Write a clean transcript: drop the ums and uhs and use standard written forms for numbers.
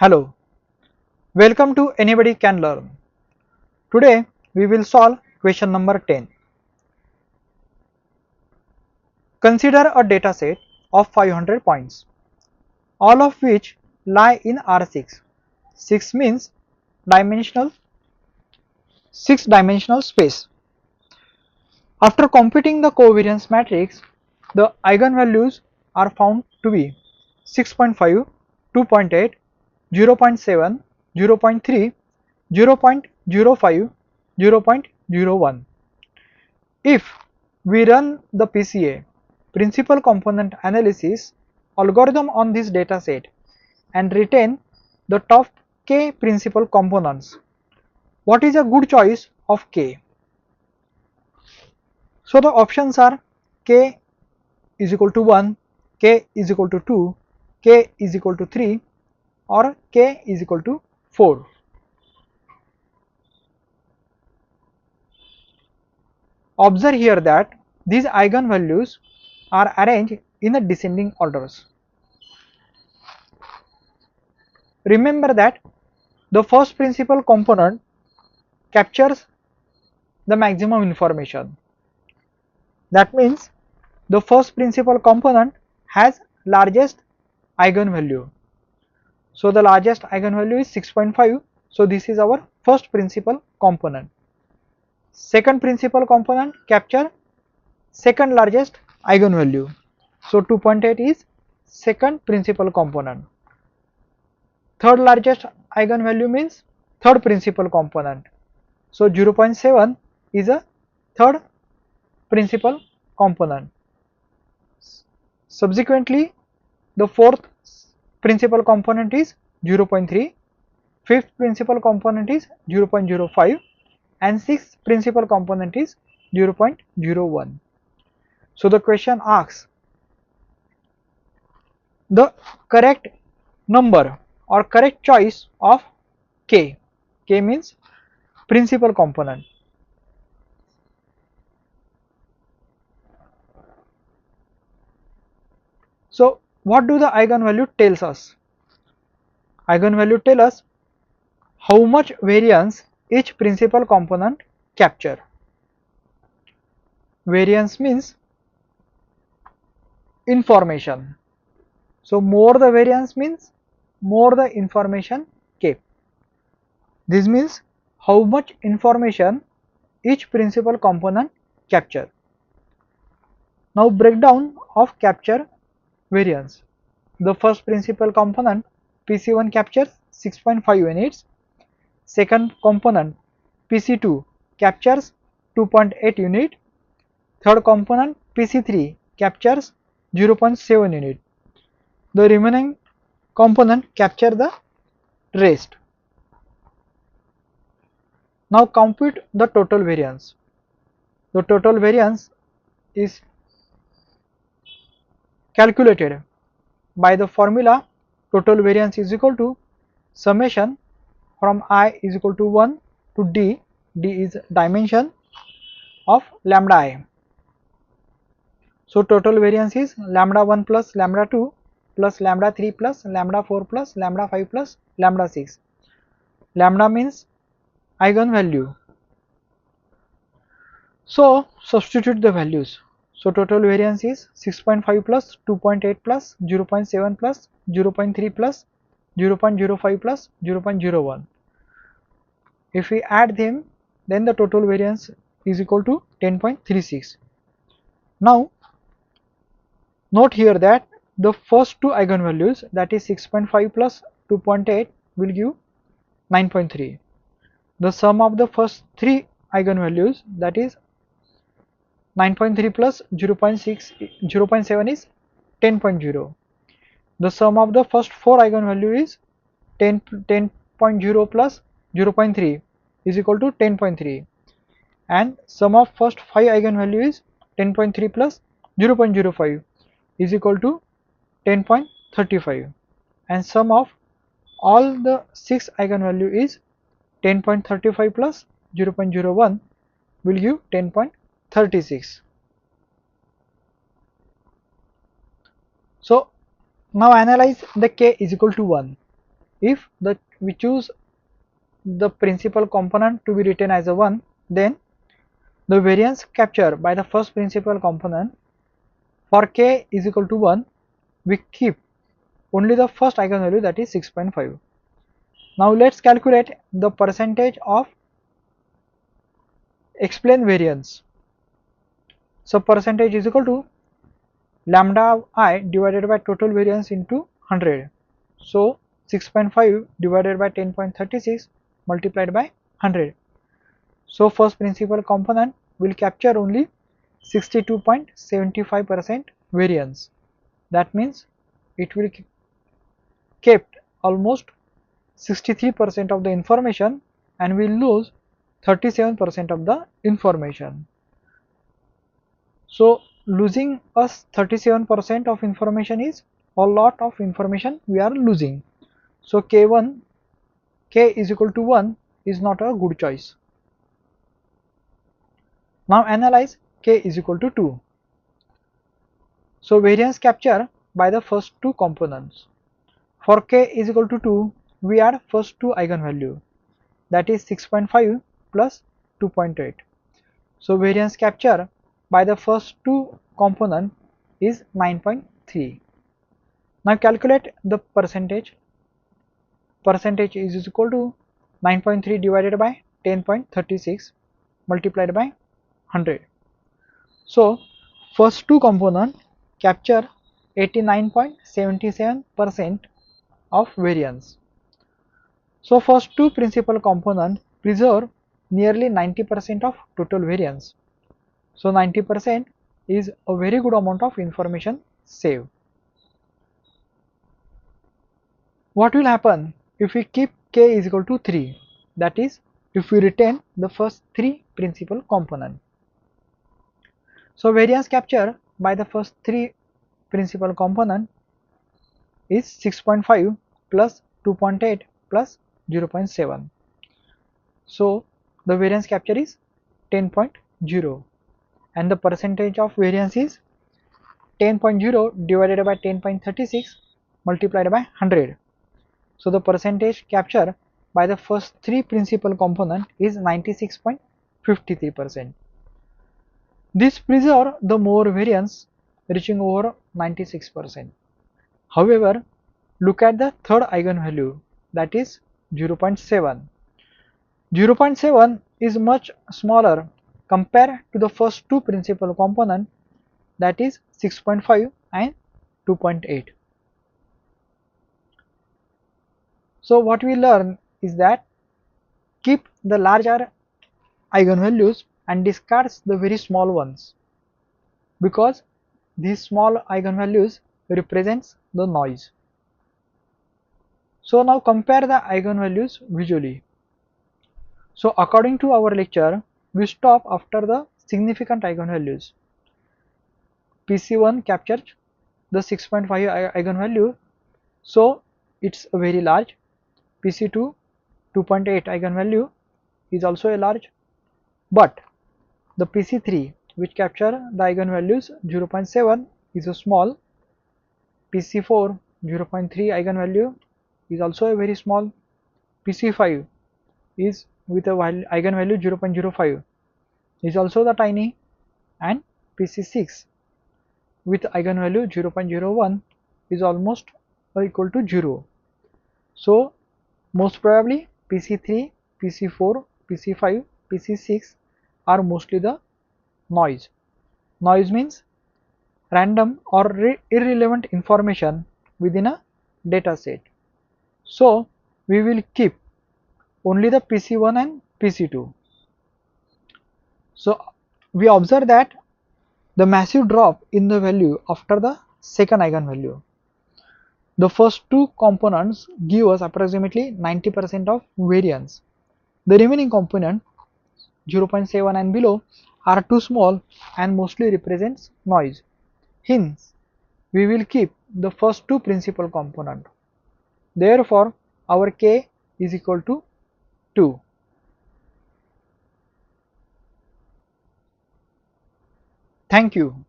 Hello, welcome to Anybody Can Learn. Today we will solve question number 10. Consider a data set of 500 points, all of which lie in R6. 6 means dimensional 6-dimensional space. After computing the covariance matrix, the eigenvalues are found to be 6.5, 2.8, 0.7, 0.3, 0.05, 0.01. If we run the PCA principal component analysis algorithm on this data set and retain the top k principal components, what is a good choice of k? So the options are k is equal to 1, k is equal to 2, k is equal to 3 or k is equal to 4. Observe here that these eigenvalues are arranged in a descending orders. Remember that the first principal component captures the maximum information. That means the first principal component has largest eigenvalue. So the largest eigenvalue is 6.5. So this is our first principal component. Second principal component capture second largest eigenvalue. So 2.8 is second principal component. Third largest eigenvalue means third principal component. So 0.7 is a third principal component. Subsequently, the fourth principal component is 0.3, fifth principal component is 0.05 and sixth principal component is 0.01. So the question asks the correct number or correct choice of k. K means principal component. So what do the eigenvalue tells us? Eigenvalue tell us how much variance each principal component capture. Variance means information. So more the variance means more the information kept. This means how much information each principal component capture. Now breakdown of capture variance. The first principal component PC1 captures 6.5 units. Second component PC2 captures 2.8 unit. Third component PC3 captures 0.7 unit. The remaining component capture the rest. Now compute the total variance. The total variance is calculated by the formula total variance is equal to summation from I is equal to 1 to d, d is dimension of lambda I. So total variance is lambda 1 plus lambda 2 plus lambda 3 plus lambda 4 plus lambda 5 plus lambda 6. Lambda means eigenvalue. So substitute the values. So total variance is 6.5 plus 2.8 plus 0.7 plus 0.3 plus 0.05 plus 0.01. If we add them, then the total variance is equal to 10.36. Now note here that the first two eigenvalues, that is 6.5 plus 2.8, will give 9.3. The sum of the first three eigenvalues, that is 9.3 plus 0.7 is 10.0. The sum of the first four eigenvalue is 10.0 plus 0.3 is equal to 10.3, and sum of first five eigenvalue is 10.3 plus 0.05 is equal to 10.35, and sum of all the six eigenvalue is 10.35 plus 0.01 will give 10.36. So now analyze the k is equal to 1. If we choose the principal component to be written as a 1, then the variance captured by the first principal component for k is equal to 1, we keep only the first eigenvalue, that is 6.5. Now let's calculate the percentage of explained variance. So percentage is equal to lambda I divided by total variance into 100. So 6.5 divided by 10.36 multiplied by 100. So first principal component will capture only 62.75% variance. That means it will kept almost 63% of the information and will lose 37% of the information. So losing us 37% of information is a lot of information we are losing. So k is equal to 1 is not a good choice. Now analyze k is equal to 2. So variance capture by the first two components. For k is equal to 2, we add first two eigenvalue, that is 6.5 plus 2.8. So variance capture by the first two component is 9.3. Now calculate the percentage. Percentage is equal to 9.3 divided by 10.36 multiplied by 100. So first two component capture 89.77% of variance. So first two principal component preserve nearly 90% of total variance. So 90% is a very good amount of information saved. What will happen if we keep k is equal to 3? That is, if we retain the first three principal component. So variance capture by the first three principal component is 6.5 plus 2.8 plus 0.7. So the variance capture is 10.0 and the percentage of variance is 10.0 divided by 10.36 multiplied by 100. So the percentage capture by the first three principal component is 96.53%. This preserves the more variance reaching over 96%. However, look at the third eigenvalue, that is 0.7. 0.7 is much smaller compared to the first two principal component, that is 6.5 and 2.8. So what we learn is that keep the larger eigenvalues and discards the very small ones, because these small eigenvalues represents the noise. So now compare the eigenvalues visually. So according to our lecture, we stop after the significant eigenvalues. PC1 captures the 6.5 eigenvalue, so it's very large. PC2 2.8 eigenvalue is also a large, but the PC3 which capture the eigenvalues 0.7 is a small. PC4 0.3 eigenvalue is also a very small. PC5 is with a eigenvalue 0.05 is also the tiny, and PC6 with eigenvalue 0.01 is almost or equal to 0. So most probably PC3, PC4, PC5, PC6 are mostly the noise. Noise means random or irrelevant information within a data set. So we will keep only the PC1 and PC2. So we observe that the massive drop in the value after the second eigenvalue. The first two components give us approximately 90% of variance. The remaining component 0.7 and below are too small and mostly represents noise. Hence, we will keep the first two principal component. Therefore, our k is equal to 2. Thank you.